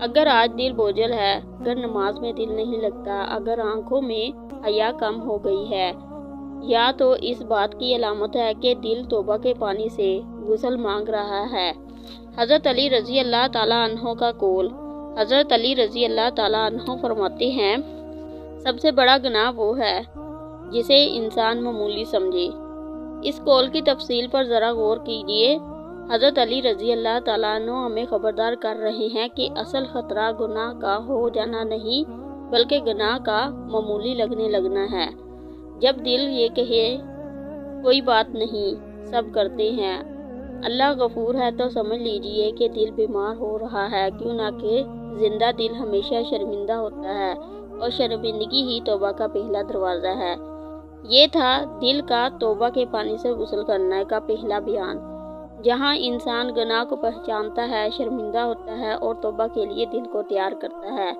اگر آج دل بوجھل ہے، اگر نماز میں دل نہیں لگتا، اگر آنکھوں میں حیا کم ہو گئی ہے، یا تو اس بات کی علامت ہے کہ دل توبہ کے پانی سے غسل مانگ رہا ہے۔ حضرت علی رضی اللہ تعالیٰ عنہ کا قول۔ حضرت علی رضی اللہ تعالیٰ عنہ فرماتے ہیں، سب سے بڑا گناہ وہ ہے جسے انسان معمولی سمجھے۔ اس قول کی تفصیل پر ذرا غور کیجئے۔ حضرت علی رضی اللہ تعالیٰ عنہ ہمیں خبردار کر رہے ہیں کہ اصل خطرہ گناہ کا ہو جانا نہیں، بلکہ گناہ کا معمولی لگنے لگنا ہے۔ جب دل یہ کہے کوئی بات نہیں، سب کرتے ہیں، اللہ غفور ہے، تو سمجھ لیجئے کہ دل بیمار ہو رہا ہے، کیوں نہ کہ زندہ دل ہمیشہ شرمندہ ہوتا ہے، اور شرمندگی ہی توبہ کا پہلا دروازہ ہے۔ یہ تھا دل کا توبہ کے پانی سے غسل کرنے کا پہلا بیان، جہاں انسان گناہ کو پہچانتا ہے، شرمندہ ہوتا ہے اور توبہ کے لیے دل کو تیار کرتا ہے۔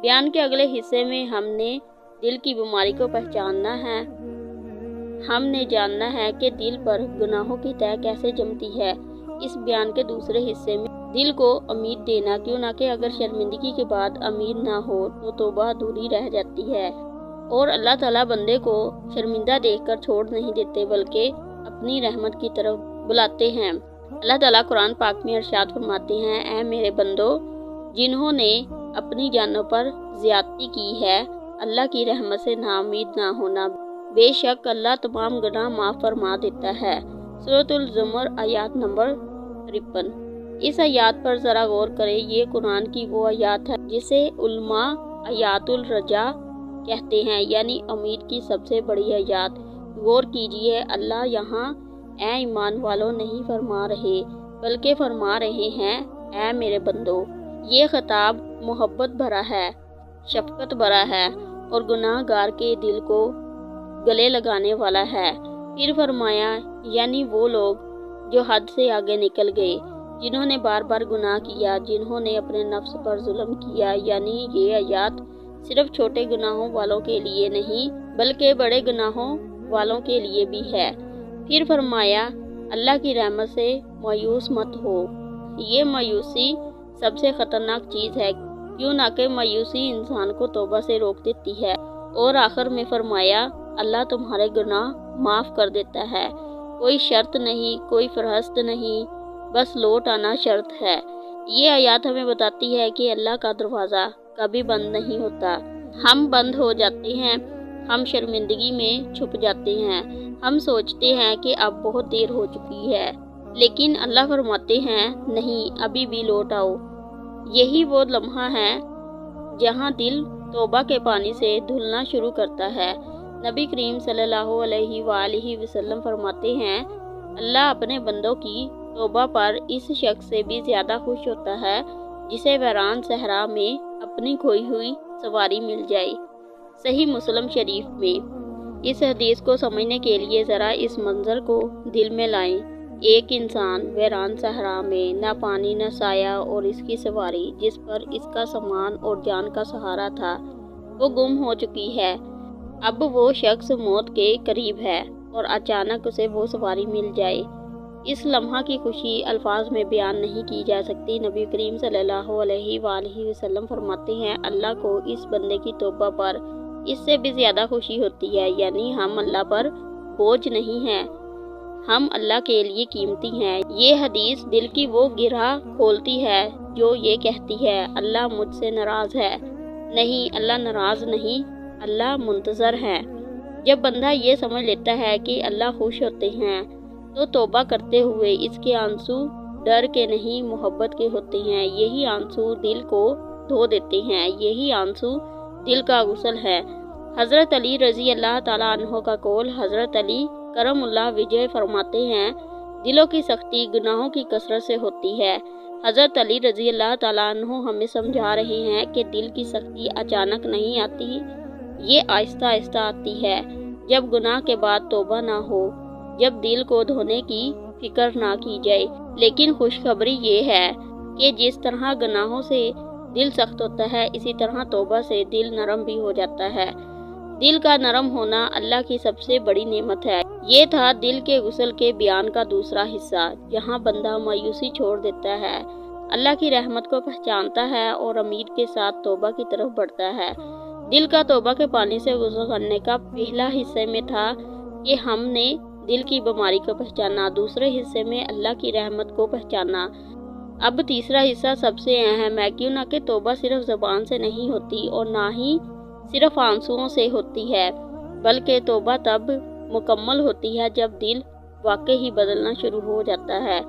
بیان کے اگلے حصے میں ہم نے دل کی بیماری کو پہچاننا ہے۔ ہم نے جاننا ہے کہ دل پر گناہوں کی تہ کیسے جمتی ہے۔ اس بیان کے دوسرے حصے میں دل کو امید دینا، کیوں نہ کہ اگر شرمندگی کے بعد امید نہ ہو تو توبہ ادھوری رہ جاتی ہے، اور اللہ تعالیٰ بندے کو شرمندہ دیکھ کر چھوڑ نہیں دیتے بلکہ اپنی رحمت کی طرف بلاتے ہیں۔ اللہ تعالیٰ قرآن پاک میں ارشاد فرماتے ہیں، اے میرے بندو، جنہوں نے اپنی جانوں پر زیادتی کی ہے، اللہ کی رحمت سے نا امید نہ ہونا، بے شک اللہ تمام گناہ معاف فرما دیتا ہے۔ سورۃ الزمر آیات نمبر 53۔ اس آیات پر ذرا غور کریں، یہ قرآن کی وہ آیات ہے جسے علماء آیات الرجا کہتے ہیں، یعنی امید کی سب سے بڑی آیات۔ غور کیجئے، اللہ یہاں اے ایمان والوں نہیں فرما رہے، بلکہ فرما رہے ہیں اے میرے بندو۔ یہ خطاب محبت بھرا ہے، شفقت بھرا ہے، اور گناہ گار کے دل کو گلے لگانے والا ہے۔ پھر فرمایا، یعنی وہ لوگ جو حد سے آگے نکل گئے، جنہوں نے بار بار گناہ کیا، جنہوں نے اپنے نفس پر ظلم کیا۔ یعنی یہ آیات صرف چھوٹے گناہوں والوں کے لیے نہیں، بلکہ بڑے گناہوں والوں کے لیے بھی ہے۔ پھر فرمایا، اللہ کی رحمت سے مایوس مت ہو۔ یہ مایوسی سب سے خطرناک چیز ہے، کیوں نہ کہ مایوسی انسان کو توبہ سے روک دیتی ہے۔ اور آخر میں فرمایا، اللہ تمہارے گناہ معاف کر دیتا ہے، کوئی شرط نہیں، کوئی فہرست نہیں، بس لوٹ آنا شرط ہے۔ یہ آیات ہمیں بتاتی ہے کہ اللہ کا دروازہ کبھی بند نہیں ہوتا۔ ہم بند ہو جاتے ہیں، ہم شرمندگی میں چھپ جاتے ہیں، ہم سوچتے ہیں کہ اب بہت دیر ہو چکی ہے، لیکن اللہ فرماتے ہیں نہیں، ابھی بھی لوٹ آؤ۔ یہی وہ لمحہ ہے جہاں دل توبہ کے پانی سے دھلنا شروع کرتا ہے۔ نبی کریم صلی اللہ علیہ وآلہ وسلم فرماتے ہیں، اللہ اپنے بندوں کی توبہ پر اس شخص سے بھی زیادہ خوش ہوتا ہے جسے ویران صحرا میں اپنی کھوئی ہوئی سواری مل جائے۔ صحیح مسلم شریف میں۔ اس حدیث کو سمجھنے کے لیے ذرا اس منظر کو دل میں لائیں۔ ایک انسان ویران صحرا میں، نہ پانی نہ سایہ، اور اس کی سواری جس پر اس کا سامان اور جان کا سہارا تھا وہ گم ہو چکی ہے۔ اب وہ شخص موت کے قریب ہے اور اچانک اسے وہ سواری مل جائے۔ اس لمحہ کی خوشی الفاظ میں بیان نہیں کی جا سکتی۔ نبی کریم صلی اللہ علیہ وآلہ وسلم فرماتے ہیں، اللہ کو اس بندے کی توبہ پر اس سے بھی زیادہ خوشی ہوتی ہے، یعنی ہم اللہ پر بوجھ نہیں ہیں، ہم اللہ کے لیے قیمتی ہیں۔ یہ حدیث دل کی وہ گرہ کھولتی ہے جو یہ کہتی ہے، اللہ مجھ سے ناراض ہے۔ نہیں، اللہ ناراض نہیں، اللہ منتظر ہے۔ جب بندہ یہ سمجھ لیتا ہے کہ اللہ خوش ہوتے ہیں تو توبہ کرتے ہوئے اس کے آنسو ڈر کے نہیں، محبت کے ہوتے ہیں۔ یہی آنسو دل کو دھو دیتے ہیں، یہی آنسو دل کا غسل ہے۔ حضرت علی رضی اللہ تعالیٰ عنہ کا قول۔ حضرت علی کرم اللہ وجہ فرماتے ہیں، دلوں کی سختی گناہوں کی کثرت سے ہوتی ہے۔ حضرت علی رضی اللہ تعالیٰ عنہ ہمیں سمجھا رہے ہیں کہ دل کی سختی اچانک نہیں آتی، یہ آہستہ آہستہ آتی ہے۔ جب گناہ کے بعد توبہ نہ ہو، جب دل کو دھونے کی فکر نہ کی جائے۔ لیکن خوشخبری یہ ہے کہ جس طرح گناہوں سے دل سخت ہوتا ہے، اسی طرح توبہ سے دل نرم بھی ہو جاتا ہے۔ دل کا نرم ہونا اللہ کی سب سے بڑی نعمت ہے۔ یہ تھا دل کے غسل کے بیان کا دوسرا حصہ، جہاں بندہ مایوسی چھوڑ دیتا ہے، اللہ کی رحمت کو پہچانتا ہے اور امید کے ساتھ توبہ کی طرف بڑھتا ہے۔ دل کا توبہ کے پانی سے غسل کرنے کا پہلا حصے میں تھا کہ ہم نے دل کی بیماری کو پہچانا، دوسرے حصے میں اللہ کی رحمت کو پہچانا۔ اب تیسرا حصہ سب سے اہم ہے، کیوں نہ کہ توبہ صرف زبان سے نہیں ہوتی اور نہ ہی صرف آنسوؤں سے ہوتی ہے، بلکہ توبہ تب مکمل ہوتی ہے جب دل واقعی بدلنا شروع ہو جاتا ہے۔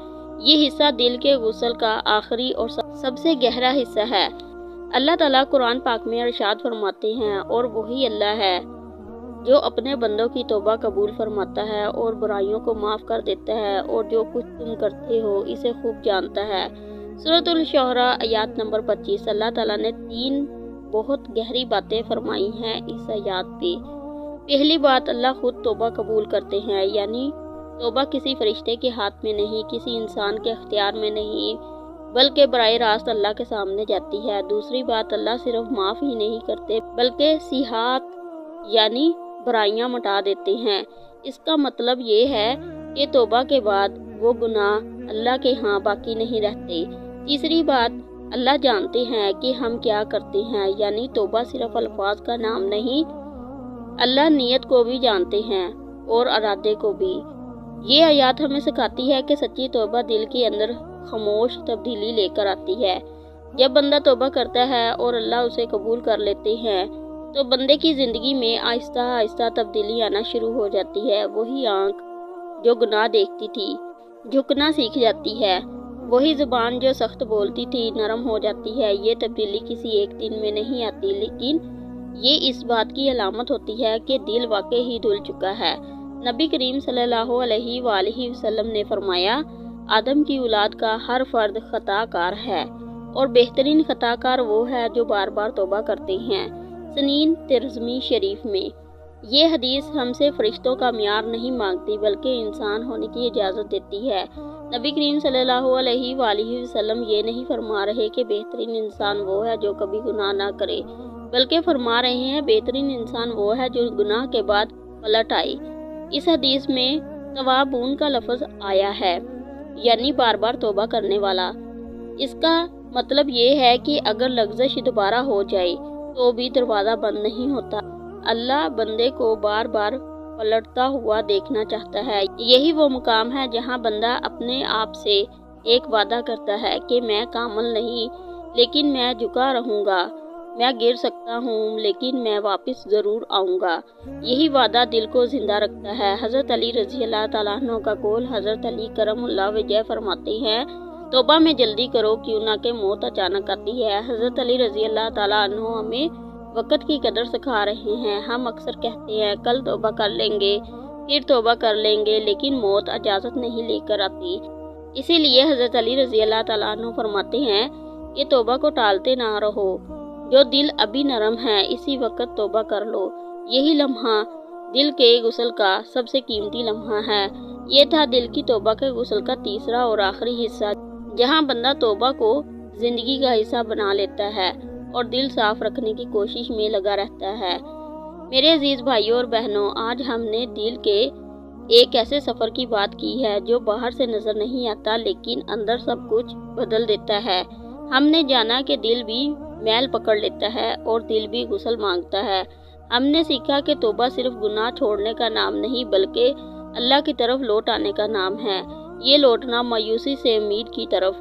یہ حصہ دل کے غسل کا آخری اور سب سے گہرا حصہ ہے۔ اللہ تعالیٰ قرآن پاک میں ارشاد فرماتے ہیں، اور وہی اللہ ہے جو اپنے بندوں کی توبہ قبول فرماتا ہے اور برائیوں کو معاف کر دیتا ہے، اور جو کچھ تم کرتے ہو اسے خوب جانتا ہے۔ سورۃ الشعراء آیات نمبر 25۔ اللہ تعالیٰ نے 3 بہت گہری باتیں فرمائی ہیں اس آیات پہ۔ پہلی بات، اللہ خود توبہ قبول کرتے ہیں، یعنی توبہ کسی فرشتے کے ہاتھ میں نہیں، کسی انسان کے اختیار میں نہیں، بلکہ براہ راست اللہ کے سامنے جاتی ہے۔ دوسری بات، اللہ صرف معاف ہی نہیں کرتے بلکہ سیئات یعنی برائیاں مٹا دیتے ہیں۔ اس کا مطلب یہ ہے کہ توبہ کے بعد وہ گناہ اللہ کے ہاں باقی نہیں رہتے۔ تیسری بات، اللہ جانتے ہیں کہ ہم کیا کرتے ہیں، یعنی توبہ صرف الفاظ کا نام نہیں، اللہ نیت کو بھی جانتے ہیں اور ارادے کو بھی۔ یہ آیات ہمیں سکھاتی ہے کہ سچی توبہ دل کے اندر خاموش تبدیلی لے کر آتی ہے۔ جب بندہ توبہ کرتا ہے اور اللہ اسے قبول کر لیتے ہیں تو بندے کی زندگی میں آہستہ آہستہ تبدیلی آنا شروع ہو جاتی ہے۔ وہی آنکھ جو گناہ دیکھتی تھی جھکنا سیکھ جاتی ہے، وہی زبان جو سخت بولتی تھی نرم ہو جاتی ہے۔ یہ تبدیلی کسی ایک دن میں نہیں آتی، لیکن یہ اس بات کی علامت ہوتی ہے کہ دل واقعی ہی دھل چکا ہے۔ نبی کریم صلی اللہ علیہ وآلہ وسلم نے فرمایا، آدم کی اولاد کا ہر فرد خطا کار ہے، اور بہترین خطا کار وہ ہے جو بار بار توبہ کرتے ہیں۔ سنین ترمذی شریف میں یہ حدیث ہم سے فرشتوں کا معیار نہیں مانگتی بلکہ انسان ہونے کی اجازت دیتی ہے۔ نبی کریم صلی اللہ علیہ وآلہ وسلم یہ نہیں فرما رہے کہ بہترین انسان وہ ہے جو کبھی گناہ نہ کرے، بلکہ فرما رہے ہیں بہترین انسان وہ ہے جو گناہ کے بعد پلٹ آئے۔ اس حدیث میں توابون کا لفظ آیا ہے، یعنی بار بار توبہ کرنے والا۔ اس کا مطلب یہ ہے کہ اگر لغزش دوبارہ ہو جائے تو بھی دروازہ بند نہیں ہوتا۔ اللہ بندے کو بار بار پلٹتا ہوا دیکھنا چاہتا ہے۔ یہی وہ مقام ہے جہاں بندہ اپنے آپ سے ایک وعدہ کرتا ہے کہ میں کامل نہیں لیکن میں جھکا رہوں گا، میں گر سکتا ہوں لیکن میں واپس ضرور آؤں گا۔ یہی وعدہ دل کو زندہ رکھتا ہے۔ حضرت علی رضی اللہ تعالیٰ عنہ کا قول، حضرت علی کرم اللہ وجہ فرماتے ہیں، توبہ میں جلدی کرو کیوں نہ کہ موت اچانک آتی ہے۔ حضرت علی رضی اللہ تعالیٰ عنہ ہمیں وقت کی قدر سکھا رہے ہیں۔ ہم اکثر کہتے ہیں کل توبہ کر لیں گے، پھر توبہ کر لیں گے، لیکن موت اجازت نہیں لے کر آتی۔ اسی لیے حضرت علی رضی اللہ تعالیٰ عنہ فرماتے ہیں کہ توبہ کو ٹالتے نہ رہو، جو دل ابھی نرم ہے اسی وقت توبہ کر لو۔ یہی لمحہ دل کے غسل کا سب سے قیمتی لمحہ ہے۔ یہ تھا دل کی توبہ کے غسل کا تیسرا اور آخری حصہ، جہاں بندہ توبہ کو زندگی کا حصہ بنا لیتا ہے اور دل صاف رکھنے کی کوشش میں لگا رہتا ہے۔ میرے عزیز بھائیوں اور بہنوں، آج ہم نے دل کے ایک ایسے سفر کی بات کی ہے جو باہر سے نظر نہیں آتا لیکن اندر سب کچھ بدل دیتا ہے۔ ہم نے جانا کہ دل بھی میل پکڑ لیتا ہے اور دل بھی غسل مانگتا ہے۔ ہم نے سیکھا کہ توبہ صرف گناہ چھوڑنے کا نام نہیں بلکہ اللہ کی طرف لوٹ آنے کا نام ہے۔ یہ لوٹنا مایوسی سے امید کی طرف،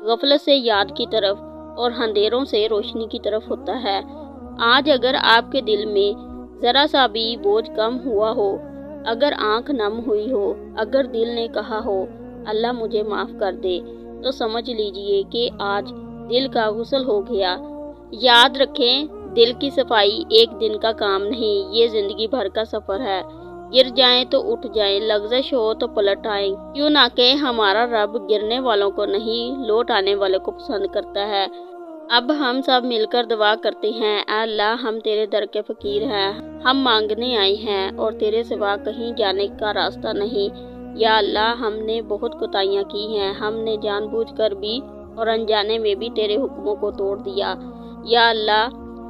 غفلت سے یاد کی طرف اور اندھیروں سے روشنی کی طرف ہوتا ہے۔ آج اگر آپ کے دل میں ذرا سا بھی بوجھ کم ہوا ہو، اگر آنکھ نم ہوئی ہو، اگر دل نے کہا ہو اللہ مجھے معاف کر دے، تو سمجھ لیجئے کہ آج دل کا غسل ہو گیا۔ یاد رکھیں، دل کی صفائی ایک دن کا کام نہیں، یہ زندگی بھر کا سفر ہے۔ گر جائیں تو اٹھ جائیں، لغزش ہو تو پلٹ آئیں، کیوں نہ کہ ہمارا رب گرنے والوں کو نہیں لوٹ آنے والوں کو پسند کرتا ہے۔ اب ہم سب مل کر دعا کرتے ہیں، اے اللہ ہم تیرے در کے فقیر ہیں، ہم مانگنے آئے ہیں اور تیرے سوا کہیں جانے کا راستہ نہیں۔ یا اللہ ہم نے بہت کوتاہیاں کی ہیں، ہم نے جان بوجھ کر بھی اور انجانے میں بھی تیرے حکموں کو توڑ دیا۔ یا اللہ